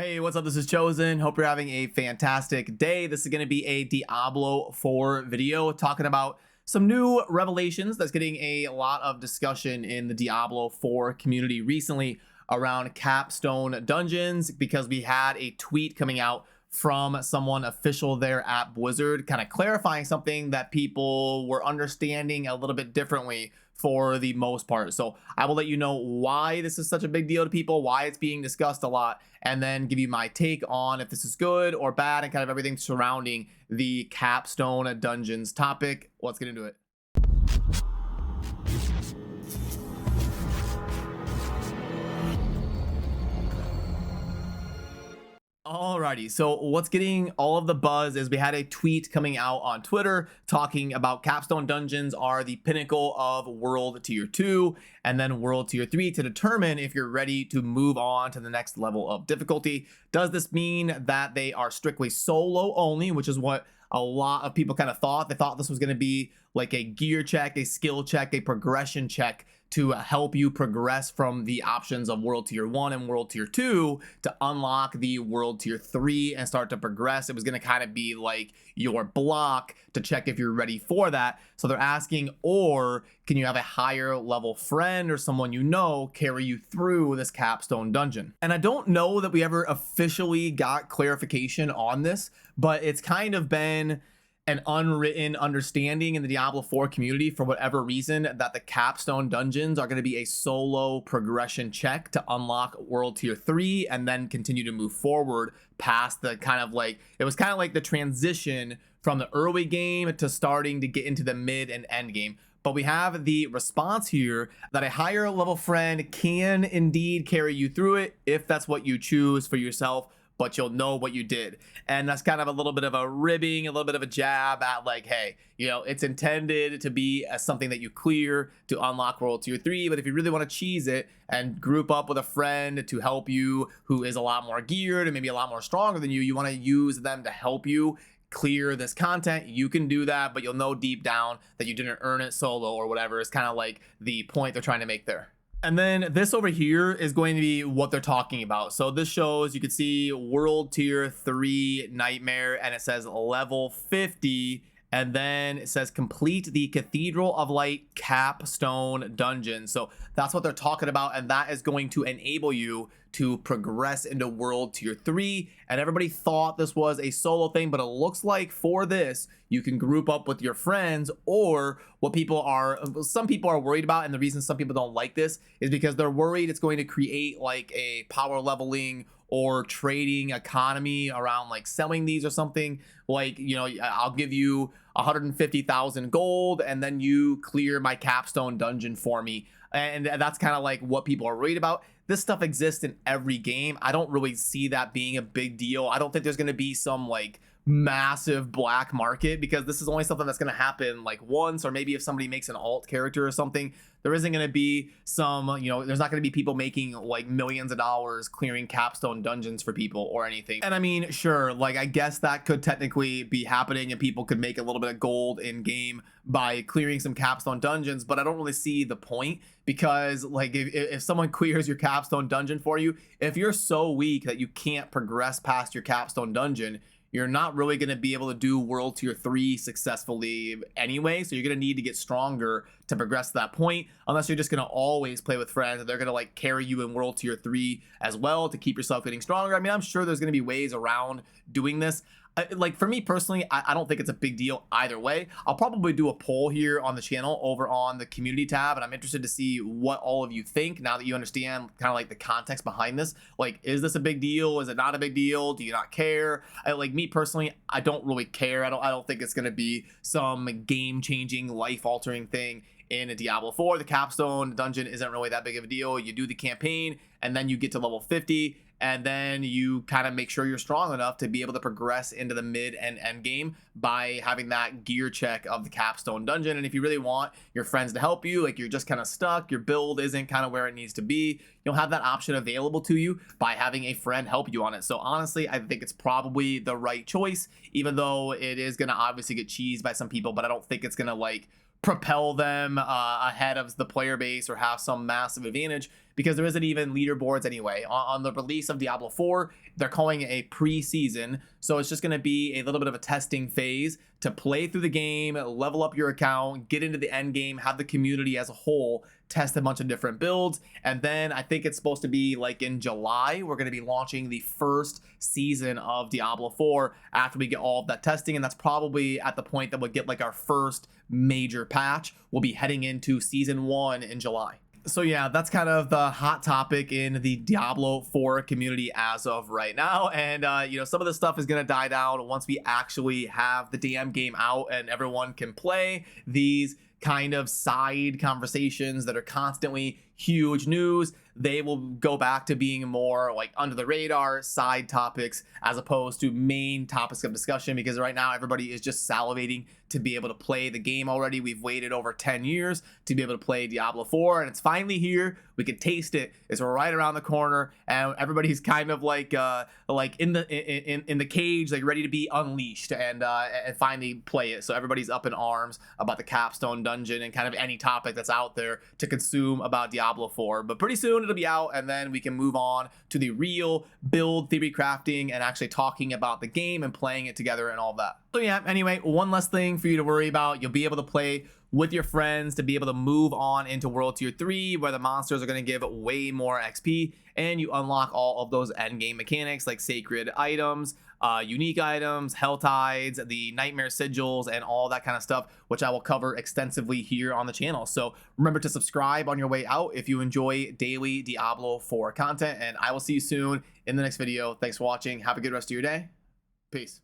Hey, what's up? This is Chosen. Hope you're having a fantastic day. This is going to be a Diablo 4 video talking about some new revelations that's getting a lot of discussion in the Diablo 4 community recently around capstone dungeons, because we had a tweet coming out from someone official there at Blizzard kind of clarifying something that people were understanding a little bit differently for the most part. So I will let you know why this is such a big deal to people, why it's being discussed a lot, and then give you my take on if this is good or bad and kind of everything surrounding the capstone dungeons topic. Let's get into it. Alrighty, so what's getting all of the buzz is we had a tweet coming out on Twitter talking about capstone dungeons are the pinnacle of world tier 2 and then world tier 3 to determine if you're ready to move on to the next level of difficulty. Does this mean that they are strictly solo only, which is what a lot of people kind of thought? They thought this was going to be like a gear check, a skill check, a progression check to help you progress from the options of world tier 1 and world tier 2 to unlock the world tier 3 and start to progress. It was going to kind of be like your block to check if you're ready for that. So they're asking, or can you have a higher level friend or someone you know carry you through this capstone dungeon? And I don't know that we ever officially got clarification on this, but it's kind of been an unwritten understanding in the Diablo 4 community for whatever reason that the capstone dungeons are going to be a solo progression check to unlock world tier 3 and then continue to move forward past the kind of like, it was kind of like the transition from the early game to starting to get into the mid and end game. But we have the response here that a higher level friend can indeed carry you through it if that's what you choose for yourself, but you'll know what you did. And that's kind of a little bit of a ribbing, a little bit of a jab at like, hey, you know, it's intended to be something that you clear to unlock world tier 3, but if you really want to cheese it and group up with a friend to help you who is a lot more geared and maybe a lot more stronger than you want to use them to help you clear this content, you can do that, but you'll know deep down that you didn't earn it solo or whatever is kind of like the point they're trying to make there. And then this over here is going to be what they're talking about. So this shows, you can see world tier 3 nightmare, and it says level 50, and then it says complete the Cathedral of Light capstone dungeon. So that's what they're talking about, and that is going to enable you to progress into world tier 3. And everybody thought this was a solo thing, but it looks like for this you can group up with your friends, or what some people are worried about, and the reason some people don't like this is because they're worried it's going to create like a power leveling or trading economy around like selling these or something. Like, you know, I'll give you 150,000 gold and then you clear my capstone dungeon for me. And that's kind of like what people are worried about. This stuff exists in every game. I don't really see that being a big deal. I don't think there's going to be some like massive black market, because this is only something that's going to happen like once, or maybe if somebody makes an alt character or something. There isn't going to be some, you know, there's not going to be people making like millions of dollars clearing capstone dungeons for people or anything. And I mean, sure, like I guess that could technically be happening and people could make a little bit of gold in game by clearing some capstone dungeons, but I don't really see the point, because like if someone clears your capstone dungeon for you, if you're so weak that you can't progress past your capstone dungeon, you're not really going to be able to do world tier 3 successfully anyway. So you're going to need to get stronger to progress to that point, unless you're just going to always play with friends and they're going to like carry you in world tier 3 as well to keep yourself getting stronger. I mean, I'm sure there's going to be ways around doing this. Like for me personally, I don't think it's a big deal either way. I'll probably do a poll here on the channel over on the community tab, and I'm interested to see what all of you think now that you understand kind of like the context behind this. Like, is this a big deal? Is it not a big deal? Do you not care? Like me personally, I don't really care. I don't think it's going to be some game-changing, life-altering thing in a Diablo 4. The capstone dungeon isn't really that big of a deal. You do the campaign and then you get to level 50, and then you kind of make sure you're strong enough to be able to progress into the mid and end game by having that gear check of the capstone dungeon. And if you really want your friends to help you, like you're just kind of stuck, your build isn't kind of where it needs to be, you'll have that option available to you by having a friend help you on it. So honestly, I think it's probably the right choice, even though it is going to obviously get cheesed by some people, but I don't think it's going to like propel them ahead of the player base or have some massive advantage, because there isn't even leaderboards anyway. On the release of Diablo 4, they're calling it a pre-season, so it's just going to be a little bit of a testing phase to play through the game, level up your account, get into the end game, have the community as a whole test a bunch of different builds. And then I think it's supposed to be like in July, we're going to be launching the first season of Diablo 4 after we get all of that testing. And that's probably at the point that we'll get like our first major patch. We'll be heading into season 1 in July. So yeah, that's kind of the hot topic in the Diablo 4 community as of right now. And some of this stuff is going to die down once we actually have the damn game out and everyone can play these kind of side conversations that are constantly huge news. They will go back to being more like under the radar side topics as opposed to main topics of discussion, because right now everybody is just salivating to be able to play the game already. We've waited over 10 years to be able to play Diablo 4, and it's finally here. We can taste it. It's right around the corner, and everybody's kind of like in the cage, like ready to be unleashed and finally play it. So everybody's up in arms about the capstone dungeon and kind of any topic that's out there to consume about Diablo 4. But pretty soon it'll be out, and then we can move on to the real build theory crafting and actually talking about the game and playing it together and all that. So yeah, anyway, one less thing for you to worry about. You'll be able to play with your friends to be able to move on into World Tier 3, where the monsters are going to give way more XP, and you unlock all of those endgame mechanics like sacred items, unique items, hell tides, the nightmare sigils, and all that kind of stuff, which I will cover extensively here on the channel. So remember to subscribe on your way out if you enjoy daily Diablo 4 content, and I will see you soon in the next video. Thanks for watching. Have a good rest of your day. Peace.